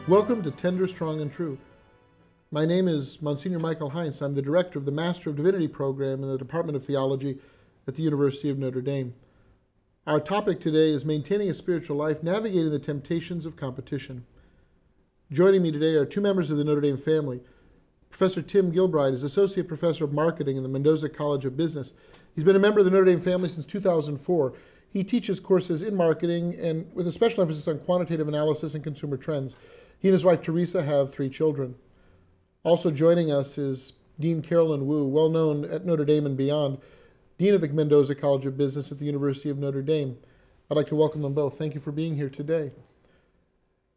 Welcome to Tender, Strong, and True. My name is Monsignor Michael Heinz. I'm the director of the Master of Divinity program in the Department of Theology at the University of Notre Dame. Our topic today is maintaining a spiritual life, navigating the temptations of competition. Joining me today are two members of the Notre Dame family. Professor Tim Gilbride is Associate Professor of Marketing in the Mendoza College of Business. He's been a member of the Notre Dame family since 2004. He teaches courses in marketing and with a special emphasis on quantitative analysis and consumer trends. He and his wife Teresa have 3 children. Also joining us is Dean Carolyn Wu, well known at Notre Dame and beyond, Dean of the Mendoza College of Business at the University of Notre Dame. I'd like to welcome them both. Thank you for being here today.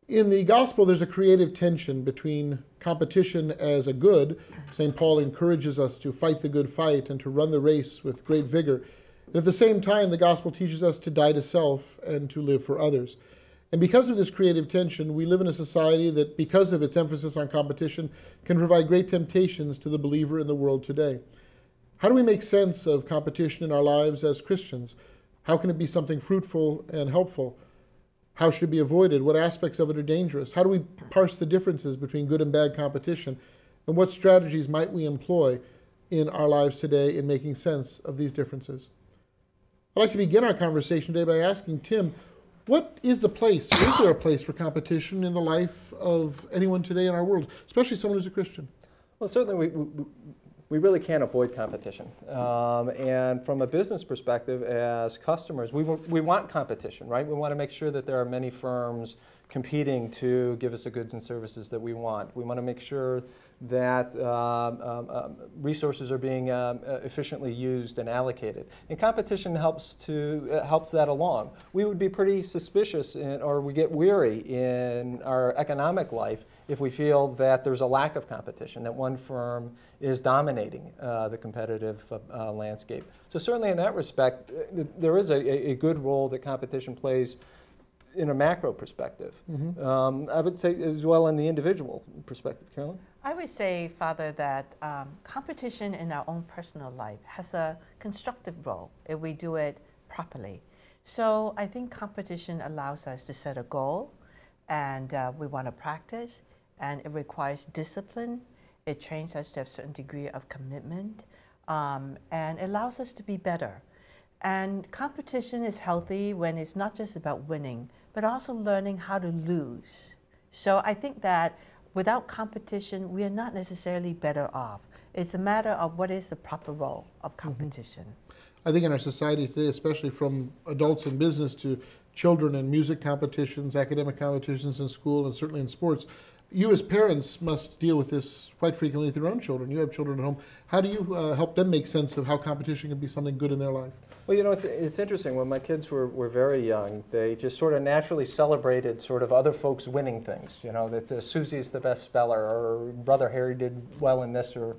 In the gospel, there's a creative tension between competition as a good. St. Paul encourages us to fight the good fight and to run the race with great vigor. And at the same time, the gospel teaches us to die to self and to live for others. And because of this creative tension, we live in a society that, because of its emphasis on competition, can provide great temptations to the believer in the world today. How do we make sense of competition in our lives as Christians? How can it be something fruitful and helpful? How should it be avoided? What aspects of it are dangerous? How do we parse the differences between good and bad competition? And what strategies might we employ in our lives today in making sense of these differences? I'd like to begin our conversation today by asking Tim, what is the place, or is there a place for competition in the life of anyone today in our world, especially someone who's a Christian? Well, certainly we really can't avoid competition. And from a business perspective, as customers, we want competition, right? We want to make sure that there are many firms competing to give us the goods and services that we want. We want to make sure that resources are being efficiently used and allocated. And competition helps that along. We would be pretty suspicious or we get weary in our economic life if we feel that there's a lack of competition, that one firm is dominating the competitive landscape. So certainly in that respect, there is a good role that competition plays in a macro perspective. Mm-hmm. I would say as well in the individual perspective. Carolyn? I would say, Father, that competition in our own personal life has a constructive role if we do it properly. So I think competition allows us to set a goal, and we want to practice, and it requires discipline. It trains us to have a certain degree of commitment, and it allows us to be better. And competition is healthy when it's not just about winning, but also learning how to lose. So I think that without competition, we are not necessarily better off. It's a matter of what is the proper role of competition. Mm-hmm. I think in our society today, especially from adults in business to children in music competitions, academic competitions in school, and certainly in sports, you as parents must deal with this quite frequently with your own children. You have children at home. How do you help them make sense of how competition can be something good in their life? Well, you know, it's interesting. When my kids were very young, they just sort of naturally celebrated sort of other folks winning things. You know, that Susie's the best speller, or Brother Harry did well in this or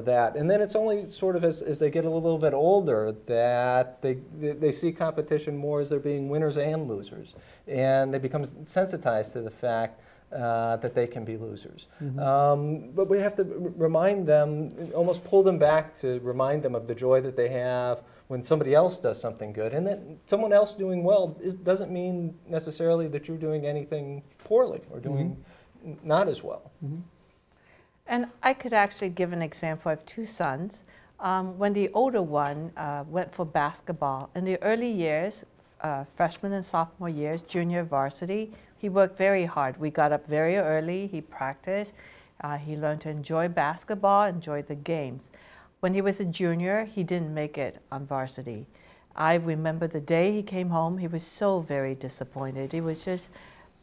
that. And then it's only sort of as they get a little bit older that they see competition more as there being winners and losers. And they become sensitized to the fact that they can be losers. Mm-hmm. But we have to remind them, almost pull them back to remind them of the joy that they have when somebody else does something good. And that someone else doing well doesn't mean necessarily that you're doing anything poorly or doing mm-hmm. not as well. Mm-hmm. And I could actually give an example. I have 2 sons. When the older one went for basketball, in the early years, freshman and sophomore years, junior varsity, he worked very hard. We got up very early, he practiced, he learned to enjoy basketball, enjoy the games. When he was a junior, he didn't make it on varsity. I remember the day he came home, he was so very disappointed. He was just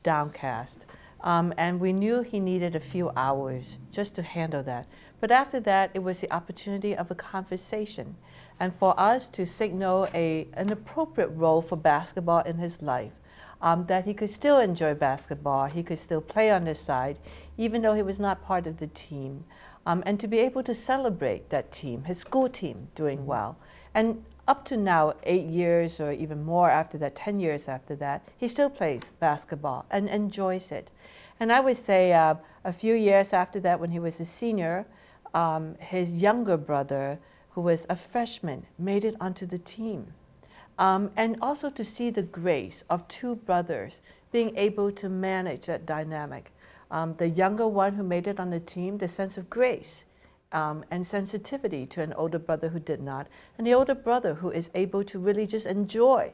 downcast. And we knew he needed a few hours just to handle that. But after that, it was the opportunity of a conversation. And for us to signal an appropriate role for basketball in his life. That he could still enjoy basketball, he could still play on his side, even though he was not part of the team. And to be able to celebrate that team, his school team, doing well. And up to now, 8 years or even more after that, 10 years after that, he still plays basketball and enjoys it. And I would say a few years after that, when he was a senior, his younger brother, who was a freshman, made it onto the team. And also to see the grace of 2 brothers being able to manage that dynamic. The younger one who made it on the team, the sense of grace and sensitivity to an older brother who did not, and the older brother who is able to really just enjoy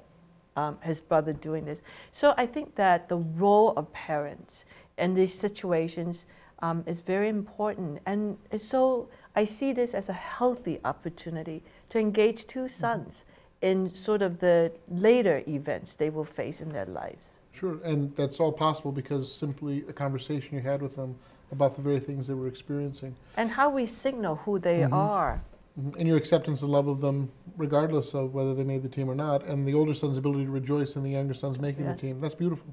his brother doing this. So I think that the role of parents in these situations is very important, and so I see this as a healthy opportunity to engage two sons in sort of the later events they will face in their lives. Sure, and that's all possible because simply a conversation you had with them about the very things they were experiencing. And how we signal who they are. And your acceptance and love of them regardless of whether they made the team or not, and the older son's ability to rejoice in the younger son's making the team. That's beautiful.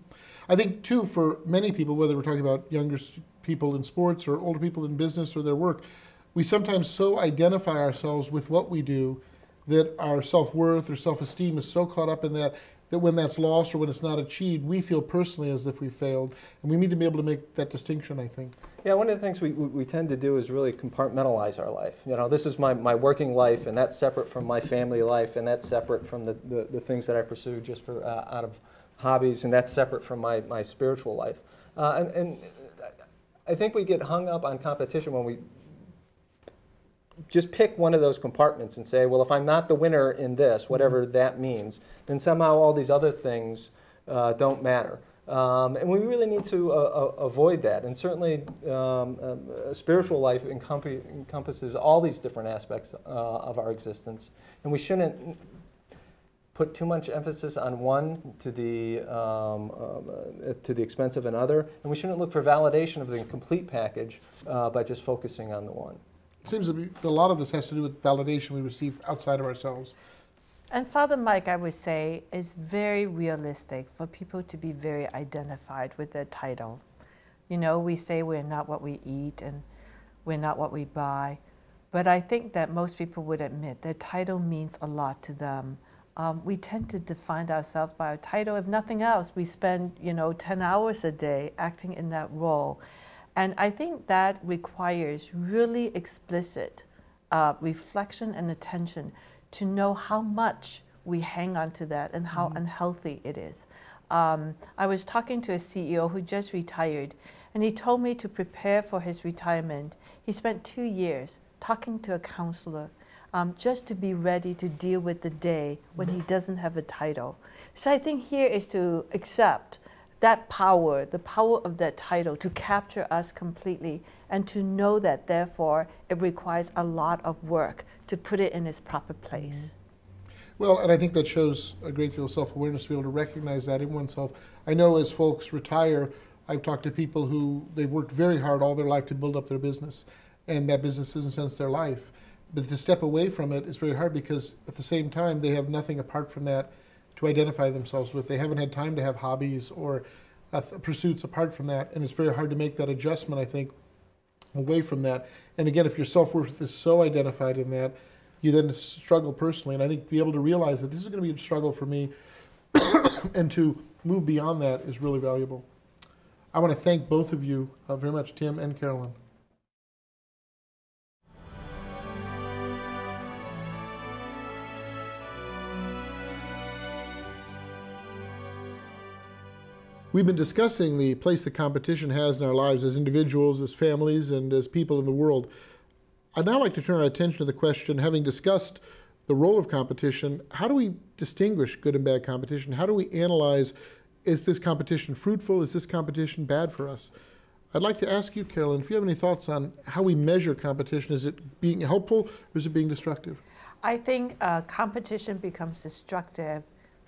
I think, too, for many people, whether we're talking about younger people in sports or older people in business or their work, we sometimes so identify ourselves with what we do that our self-worth or self-esteem is so caught up in that when that's lost or when it's not achieved, we feel personally as if we failed. And we need to be able to make that distinction, I think. Yeah, one of the things we tend to do is really compartmentalize our life. You know, this is my working life, and that's separate from my family life, and that's separate from the things that I pursue just for out of hobbies, and that's separate from my spiritual life. And I think we get hung up on competition when we just pick one of those compartments and say, well, if I'm not the winner in this, whatever that means, then somehow all these other things don't matter. And we really need to avoid that. And certainly a spiritual life encompasses all these different aspects of our existence. And we shouldn't put too much emphasis on one to the expense of another. And we shouldn't look for validation of the complete package by just focusing on the one. It seems to be a lot of this has to do with validation we receive outside of ourselves. And Father Mike, I would say, is very realistic for people to be very identified with their title. You know, we say we're not what we eat and we're not what we buy, but I think that most people would admit their title means a lot to them. We tend to define ourselves by our title. If nothing else, we spend, 10 hours a day acting in that role. And I think that requires really explicit reflection and attention to know how much we hang on to that and how unhealthy it is. I was talking to a CEO who just retired, and he told me to prepare for his retirement. He spent 2 years talking to a counselor just to be ready to deal with the day when he doesn't have a title. So I think here is to accept that power, the power of that title to capture us completely, and to know that therefore it requires a lot of work to put it in its proper place. Well, and I think that shows a great deal of self-awareness to be able to recognize that in oneself. I know as folks retire, I've talked to people who they've worked very hard all their life to build up their business, and that business is in a sense their life. But to step away from it is very hard because at the same time they have nothing apart from that to identify themselves with. They haven't had time to have hobbies or pursuits apart from that, and it's very hard to make that adjustment, I think, away from that. And again, if your self-worth is so identified in that, you then struggle personally. And I think to be able to realize that this is going to be a struggle for me and to move beyond that is really valuable. I want to thank both of you very much, Tim and Carolyn. We've been discussing the place that competition has in our lives as individuals, as families, and as people in the world. I'd now like to turn our attention to the question, having discussed the role of competition, how do we distinguish good and bad competition? How do we analyze, is this competition fruitful? Is this competition bad for us? I'd like to ask you, Carolyn, if you have any thoughts on how we measure competition. Is it being helpful or is it being destructive? I think competition becomes destructive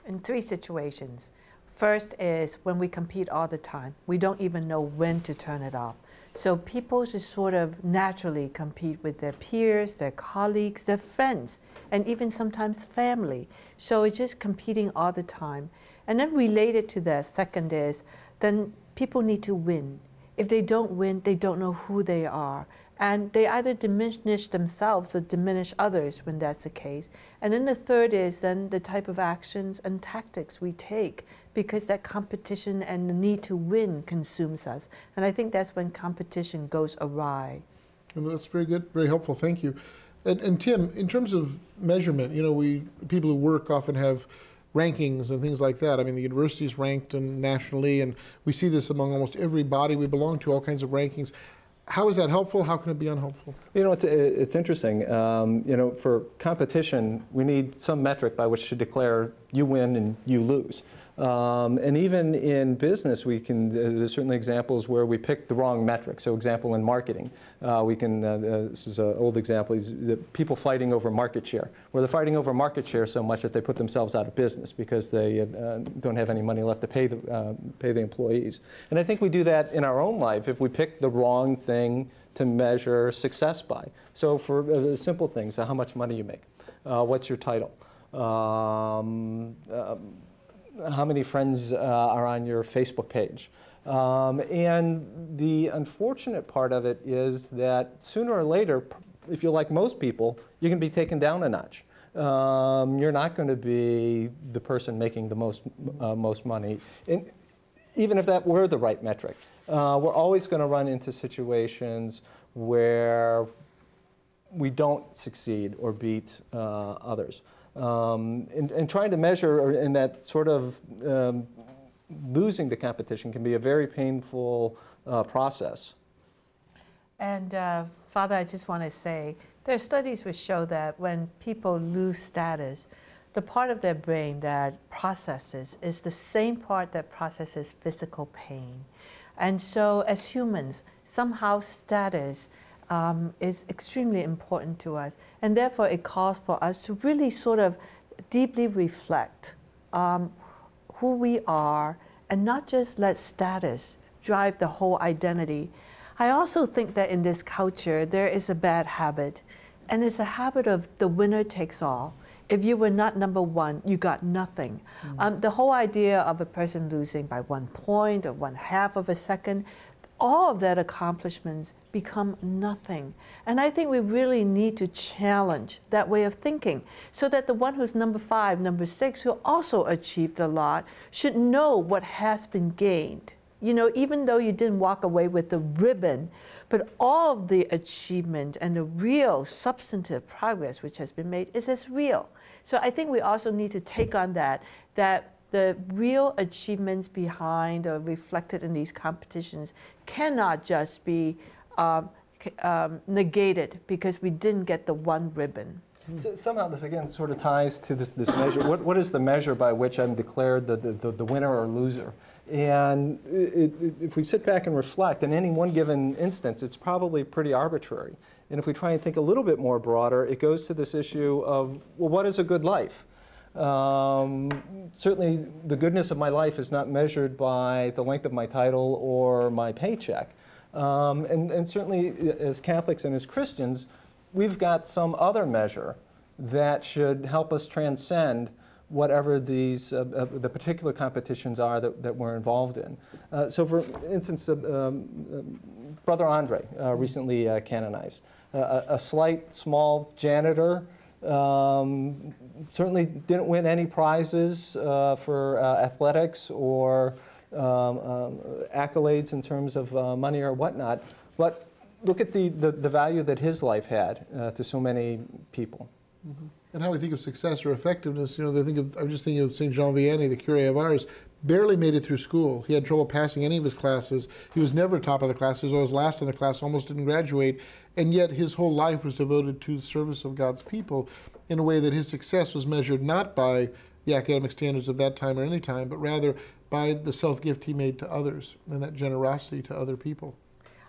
in 3 situations. First is when we compete all the time. We don't even know when to turn it off. So people just sort of naturally compete with their peers, their colleagues, their friends, and even sometimes family. So it's just competing all the time. And then related to that, second is, then people need to win. If they don't win, they don't know who they are. And they either diminish themselves or diminish others when that's the case. And then the third is then the type of actions and tactics we take, because that competition and the need to win consumes us. And I think that's when competition goes awry. And that's very good, very helpful, thank you. And Tim, in terms of measurement, people who work often have rankings and things like that. I mean, the university is ranked nationally, and we see this among almost every body we belong to, all kinds of rankings. How is that helpful? How can it be unhelpful? You know, it's interesting. You know, for competition, we need some metric by which to declare you win and you lose. And even in business, we can, there's certainly examples where we pick the wrong metric. So example in marketing, we can, this is an old example, is the people fighting over market share, where they're fighting over market share so much that they put themselves out of business because they don't have any money left to pay the employees. And I think we do that in our own life if we pick the wrong thing to measure success by. So for simple things, how much money you make, what's your title, how many friends are on your Facebook page. And the unfortunate part of it is that sooner or later, if you're like most people, you can be taken down a notch. You're not going to be the person making the most money, and even if that were the right metric. We're always going to run into situations where we don't succeed or beat others. And trying to measure in that sort of losing the competition can be a very painful process. And Father, I just want to say, there are studies which show that when people lose status, the part of their brain that processes is the same part that processes physical pain. And so as humans, somehow status is extremely important to us, and therefore it calls for us to really sort of deeply reflect who we are and not just let status drive the whole identity. I also think that in this culture there is a bad habit, and it's a habit of the winner takes all. If you were not number one, you got nothing. The whole idea of a person losing by 1 point or 1/2 of a second, all of that accomplishments become nothing. And I think we really need to challenge that way of thinking so that the one who's number 5, number 6, who also achieved a lot, should know what has been gained. You know, even though you didn't walk away with the ribbon, but all of the achievement and the real substantive progress which has been made is as real. So I think we also need to take on that the real achievements behind or reflected in these competitions cannot just be negated because we didn't get the one ribbon. So somehow this again sort of ties to this measure. What is the measure by which I'm declared the winner or loser? And if we sit back and reflect, in any one given instance, it's probably pretty arbitrary. And if we try and think a little bit more broader, it goes to this issue of, well, what is a good life? Certainly the goodness of my life is not measured by the length of my title or my paycheck. And certainly as Catholics and as Christians, we've got some other measure that should help us transcend whatever these the particular competitions are that we're involved in. So for instance, Brother Andre, recently canonized. A slight, small janitor, certainly didn't win any prizes for athletics or accolades in terms of money or whatnot, but look at the value that his life had to so many people. Mm-hmm. And how we think of success or effectiveness, you know, I'm just thinking of St. Jean Vianney, the curé of Ars, barely made it through school. He had trouble passing any of his classes. He was never top of the class. He was always last in the class, almost didn't graduate. And yet his whole life was devoted to the service of God's people in a way that his success was measured not by the academic standards of that time or any time, but rather by the self-gift he made to others and that generosity to other people.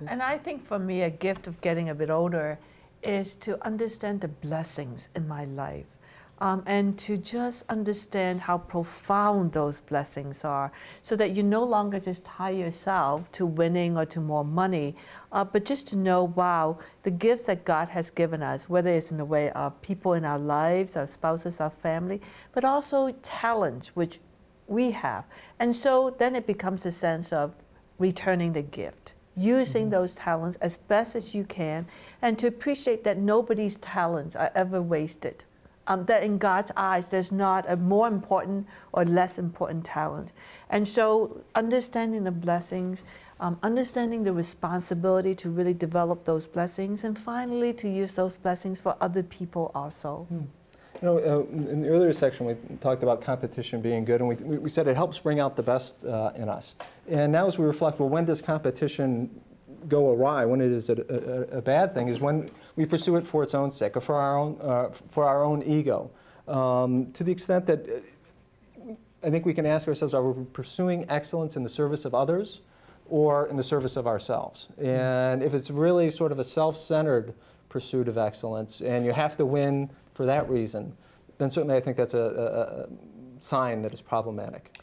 And I think for me, a gift of getting a bit older is to understand the blessings in my life. And to just understand how profound those blessings are, so that you no longer just tie yourself to winning or to more money, but just to know, wow, the gifts that God has given us, whether it's in the way of people in our lives, our spouses, our family, but also talents which we have. And so then it becomes a sense of returning the gift, using those talents as best as you can, and to appreciate that nobody's talents are ever wasted. That in God's eyes, there's not a more important or less important talent. And so understanding the blessings, understanding the responsibility to really develop those blessings, and finally to use those blessings for other people also. You know, in the earlier section, we talked about competition being good, and we said it helps bring out the best in us. And now as we reflect, well, when does competition go awry, when it is a bad thing, is when we pursue it for its own sake or for our own ego. To the extent that I think we can ask ourselves, are we pursuing excellence in the service of others or in the service of ourselves? And if it's really sort of a self-centered pursuit of excellence and you have to win for that reason, then certainly I think that's a sign that is problematic.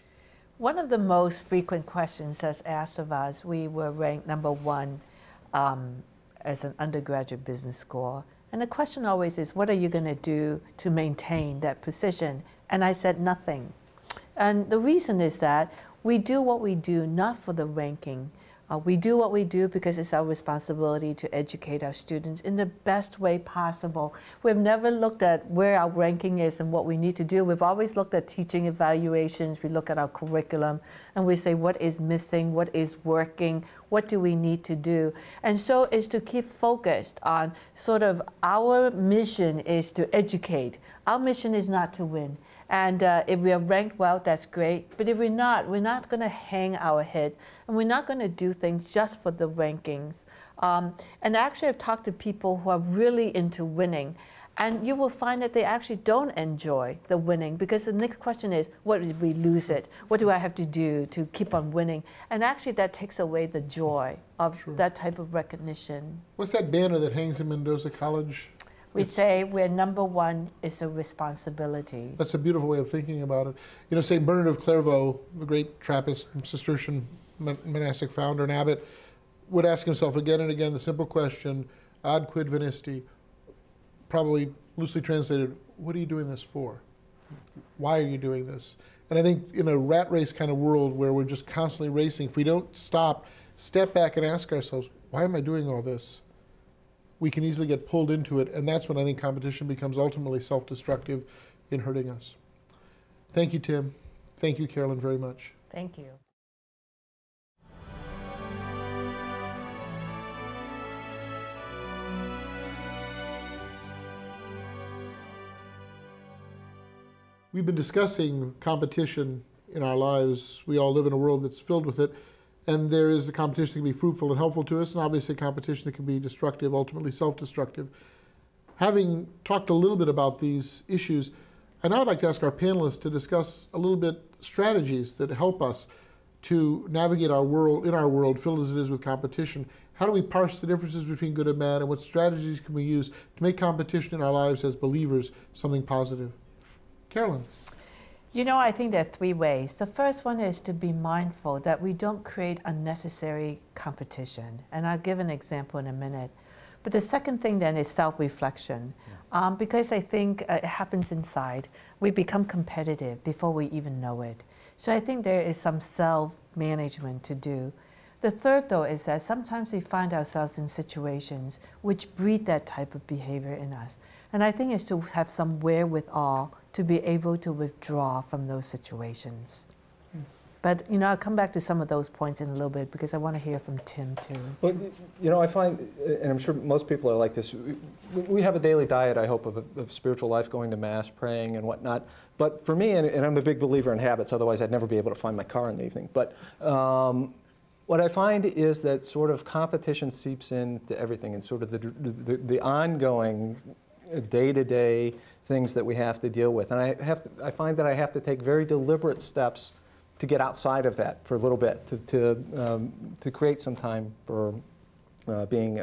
One of the most frequent questions that's asked of us, we were ranked #1 as an undergraduate business school. And the question always is, what are you going to do to maintain that position? And I said, nothing. And the reason is that we do what we do not for the ranking. We do what we do because it's our responsibility to educate our students in the best way possible. We've never looked at where our ranking is and what we need to do. We've always looked at teaching evaluations. We look at our curriculum and we say what is missing, what is working, what do we need to do. And so it's to keep focused on sort of our mission is to educate. Our mission is not to win. And if we are ranked well, that's great. But if we're not going to hang our heads, and we're not going to do things just for the rankings. And actually, I've talked to people who are really into winning, and you will find that they actually don't enjoy the winning, because the next question is, what did we lose it? What do I have to do to keep on winning? And actually, that takes away the joy of that type of recognition. What's that banner that hangs in Mendoza College? We say we're #1 is a responsibility. That's a beautiful way of thinking about it. You know, St. Bernard of Clairvaux, the great Trappist Cistercian monastic founder and abbot, would ask himself again and again the simple question, ad quid venisti? Probably loosely translated, what are you doing this for? Why are you doing this? And I think in a rat race kind of world where we're just constantly racing, if we don't stop, step back and ask ourselves, why am I doing all this? We can easily get pulled into it, and that's when I think competition becomes ultimately self-destructive in hurting us. Thank you, Tim. Thank you, Carolyn, very much. Thank you. We've been discussing competition in our lives. We all live in a world that's filled with it. And there is a competition that can be fruitful and helpful to us, and obviously a competition that can be destructive, ultimately self-destructive. Having talked a little bit about these issues, I'd now like to ask our panelists to discuss a little bit strategies that help us to navigate our world, in our world, filled as it is with competition. How do we parse the differences between good and bad, and what strategies can we use to make competition in our lives as believers something positive? Carolyn. You know, I think there are 3 ways. The first one is to be mindful that we don't create unnecessary competition. And I'll give an example in a minute. But the second thing then is self-reflection. Because I think it happens inside. We become competitive before we even know it. So I think there is some self-management to do. The third, though, is that sometimes we find ourselves in situations which breed that type of behavior in us. And I think it's to have some wherewithal to be able to withdraw from those situations. But, you know, I'll come back to some of those points in a little bit because I want to hear from Tim, too. Well, you know, I find, and I'm sure most people are like this, we have a daily diet, I hope, of spiritual life, going to Mass, praying, and whatnot. But for me, and I'm a big believer in habits, otherwise I'd never be able to find my car in the evening. But what I find is that sort of competition seeps into everything, and sort of the ongoing day-to-day things that we have to deal with. And I find that I have to take very deliberate steps to get outside of that for a little bit, to create some time for being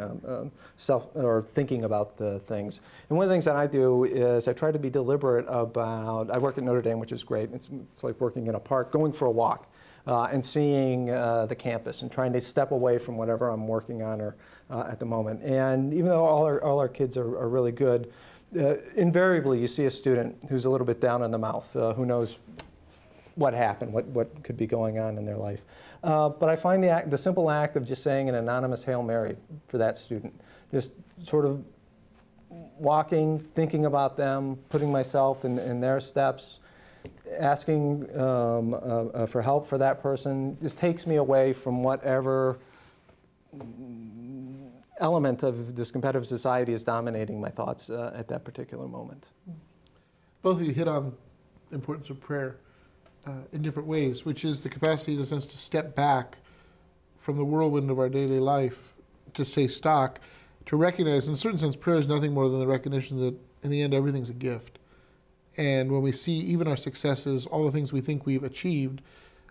thinking about the things. And one of the things that I do is I try to be deliberate about, I work at Notre Dame, which is great. It's like working in a park, going for a walk and seeing the campus and trying to step away from whatever I'm working on or at the moment. And even though all our kids are really good, invariably you see a student who's a little bit down in the mouth, who knows what happened, what could be going on in their life. But I find the simple act of just saying an anonymous Hail Mary for that student, just sort of walking, thinking about them, putting myself in their steps, asking for help for that person, just takes me away from whatever element of this competitive society is dominating my thoughts at that particular moment. both of you hit on the importance of prayer in different ways, which is the capacity, in a sense, to step back from the whirlwind of our daily life, to stay stock, to recognize, in a certain sense, prayer is nothing more than the recognition that, in the end, everything's a gift. And when we see even our successes, all the things we think we've achieved,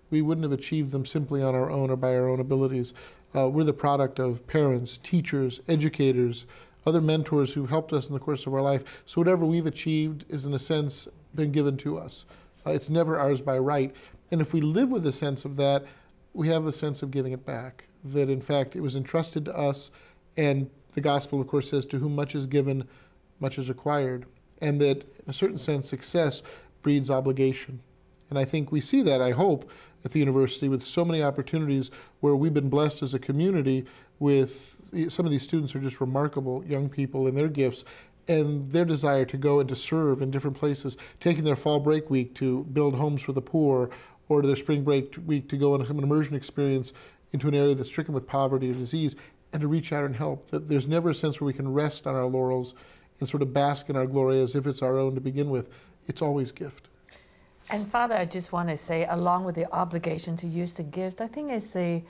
we wouldn't have achieved them simply on our own or by our own abilities. We're the product of parents, teachers, educators, other mentors who helped us in the course of our life. So whatever we've achieved is, in a sense, been given to us. It's never ours by right. And if we live with a sense of that, we have a sense of giving it back. That, in fact, it was entrusted to us, and the gospel, of course, says, to whom much is given, much is required. And that, in a certain sense, success breeds obligation. And I think we see that, I hope, at the university with so many opportunities where we've been blessed as a community with some of these students are just remarkable young people and their gifts and their desire to go and to serve in different places, taking their fall break week to build homes for the poor, or to their spring break week to go on an immersion experience into an area that's stricken with poverty or disease, and to reach out and help. That there's never a sense where we can rest on our laurels and sort of bask in our glory as if it's our own to begin with. It's always gift. And Father, I just want to say, along with the obligation to use the gift, I think it's the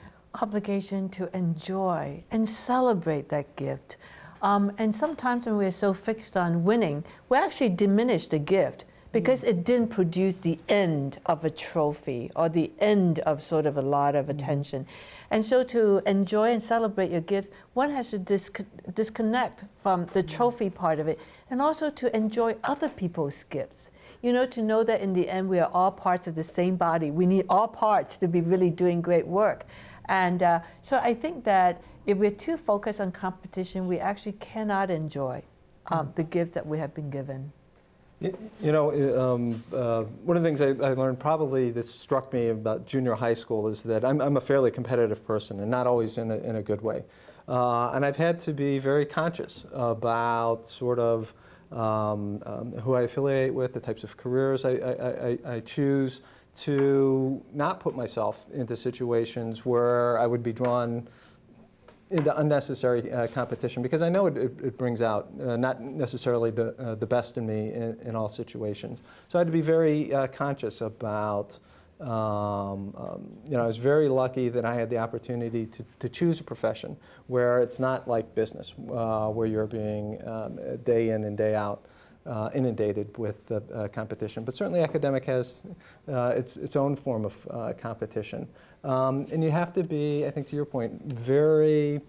obligation to enjoy and celebrate that gift. And sometimes when we're so fixed on winning, we actually diminish the gift because it didn't produce the end of a trophy or the end of sort of a lot of attention. And so to enjoy and celebrate your gifts, one has to disconnect from the trophy part of it, and also to enjoy other people's gifts. You know, to know that in the end we are all parts of the same body. We need all parts to be really doing great work. And so I think that if we're too focused on competition, we actually cannot enjoy the gift that we have been given. You know, one of the things I learned, probably this struck me about junior high school, is that I'm a fairly competitive person, and not always in a good way. And I've had to be very conscious about sort of who I affiliate with, the types of careers I choose, to not put myself into situations where I would be drawn into unnecessary competition, because I know it brings out not necessarily the best in me in all situations. So I had to be very conscious about, you know, I was very lucky that I had the opportunity to choose a profession where it's not like business, where you're being day in and day out inundated with competition. But certainly academic has its own form of competition. And you have to be, I think to your point, very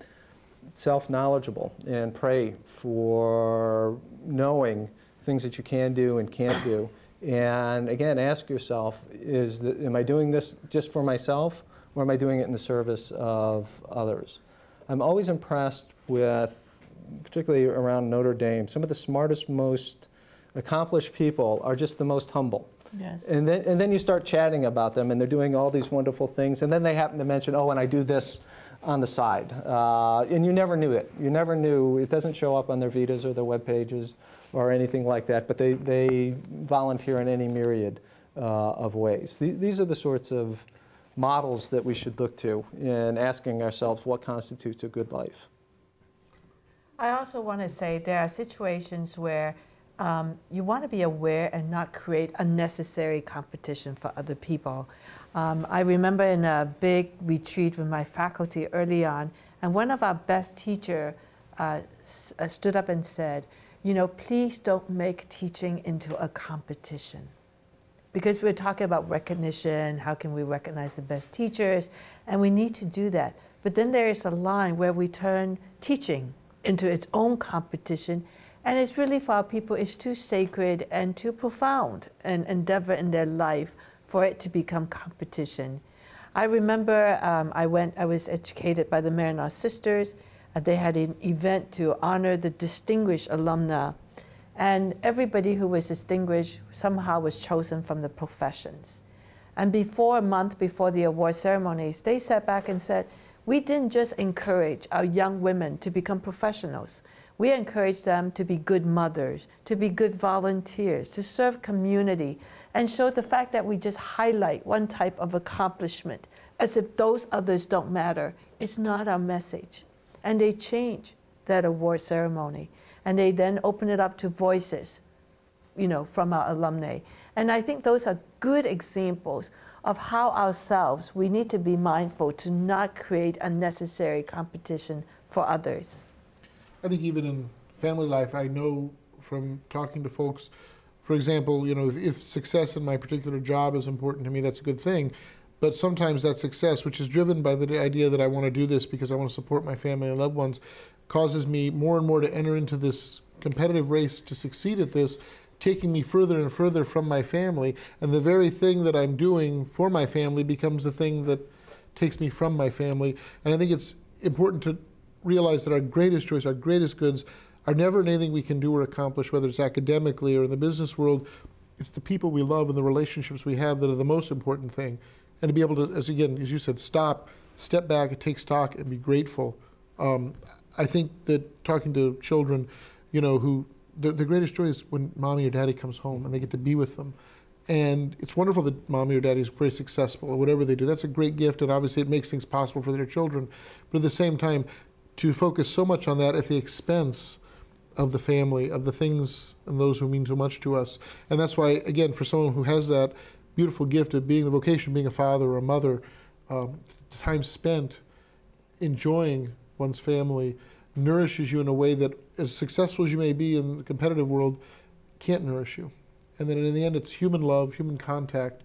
self-knowledgable and pray for knowing things that you can do and can't do. And again, ask yourself, am I doing this just for myself, or am I doing it in the service of others? I'm always impressed with, particularly around Notre Dame, some of the smartest, most accomplished people are just the most humble. Yes. And then you start chatting about them, and they're doing all these wonderful things, and then they happen to mention, oh, and I do this on the side. And you never knew it. You never knew. It doesn't show up on their Vitas or their web pages or anything like that, but they volunteer in any myriad of ways. These are the sorts of models that we should look to in asking ourselves what constitutes a good life. I also want to say there are situations where you want to be aware and not create unnecessary competition for other people. I remember in a big retreat with my faculty early on, and one of our best teachers stood up and said, you know, please don't make teaching into a competition. Because we're talking about recognition, how can we recognize the best teachers, and we need to do that. But then there is a line where we turn teaching into its own competition, and it's really for our people, it's too sacred and too profound an endeavor in their life for it to become competition. I remember I was educated by the Maryknoll Sisters. They had an event to honor the distinguished alumna, and everybody who was distinguished somehow was chosen from the professions. And a month before the award ceremonies, they sat back and said, we didn't just encourage our young women to become professionals. We encouraged them to be good mothers, to be good volunteers, to serve community, and show the fact that we just highlight one type of accomplishment as if those others don't matter. It's not our message. And they change that award ceremony. And they then open it up to voices from our alumni. And I think those are good examples of how ourselves, we need to be mindful to not create unnecessary competition for others. I think even in family life, I know from talking to folks, for example, if success in my particular job is important to me, that's a good thing. But sometimes that success, which is driven by the idea that I want to do this because I want to support my family and loved ones, causes me more and more to enter into this competitive race to succeed at this, taking me further and further from my family. And the very thing that I'm doing for my family becomes the thing that takes me from my family. And I think it's important to realize that our greatest joys, our greatest goods, are never in anything we can do or accomplish, whether it's academically or in the business world. It's the people we love and the relationships we have that are the most important thing. And to be able to, as you said, step back, take stock, and be grateful. I think that talking to children, who the greatest joy is when mommy or daddy comes home and they get to be with them. And it's wonderful that mommy or daddy is very successful or whatever they do. That's a great gift, and obviously it makes things possible for their children. But at the same time, to focus so much on that at the expense of the family, of the things and those who mean so much to us. And that's why, again, for someone who has that beautiful gift of being the vocation of being a father or a mother, time spent enjoying one's family nourishes you in a way that, as successful as you may be in the competitive world, can't nourish you. And then in the end, it's human love, human contact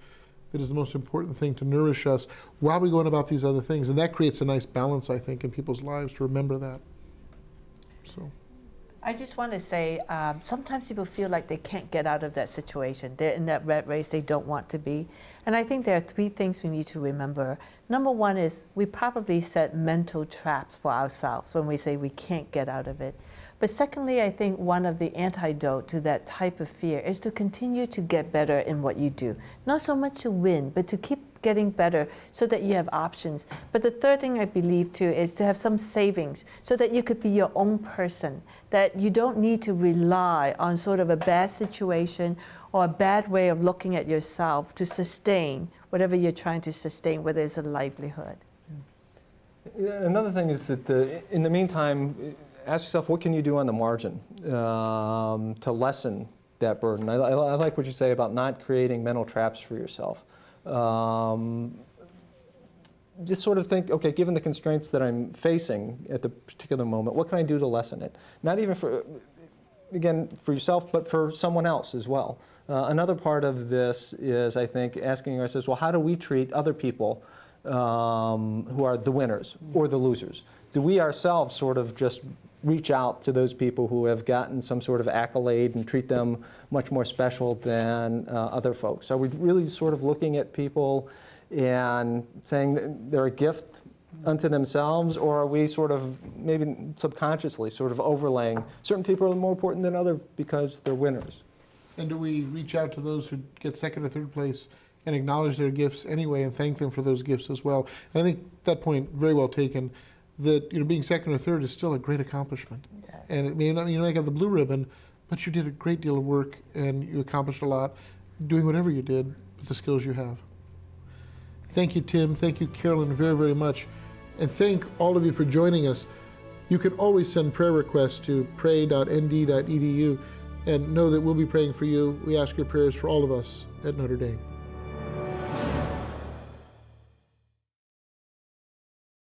that is the most important thing to nourish us while we go on about these other things. And that creates a nice balance, I think, in people's lives to remember that. So. I just want to say, sometimes people feel like they can't get out of that situation. They're in that rat race they don't want to be. And I think there are 3 things we need to remember. Number 1 is we probably set mental traps for ourselves when we say we can't get out of it. But secondly, I think one of the antidote to that type of fear is to continue to get better in what you do. Not so much to win, but to keep getting better so that you have options. But the third thing I believe too is to have some savings so that you could be your own person, that you don't need to rely on sort of a bad situation or a bad way of looking at yourself to sustain whatever you're trying to sustain, whether it's a livelihood. Another thing is that in the meantime, ask yourself, what can you do on the margin to lessen that burden? I like what you say about not creating mental traps for yourself. Just sort of think, okay, given the constraints that I'm facing at the particular moment, what can I do to lessen it? Not even for yourself, but for someone else as well. Another part of this is, I think, asking ourselves, well, how do we treat other people who are the winners or the losers? Do we ourselves sort of just reach out to those people who have gotten some sort of accolade and treat them much more special than other folks? Are we really sort of looking at people and saying that they're a gift unto themselves, or are we sort of maybe subconsciously sort of overlaying certain people are more important than others because they're winners? And do we reach out to those who get second or third place and acknowledge their gifts anyway and thank them for those gifts as well? And I think that point, very well taken, that being second or third is still a great accomplishment. Yes. And it may not, you have the blue ribbon, but you did a great deal of work and you accomplished a lot doing whatever you did with the skills you have. Thank you, Tim. Thank you, Carolyn, very, very much. And thank all of you for joining us. You can always send prayer requests to pray.nd.edu and know that we'll be praying for you. We ask your prayers for all of us at Notre Dame.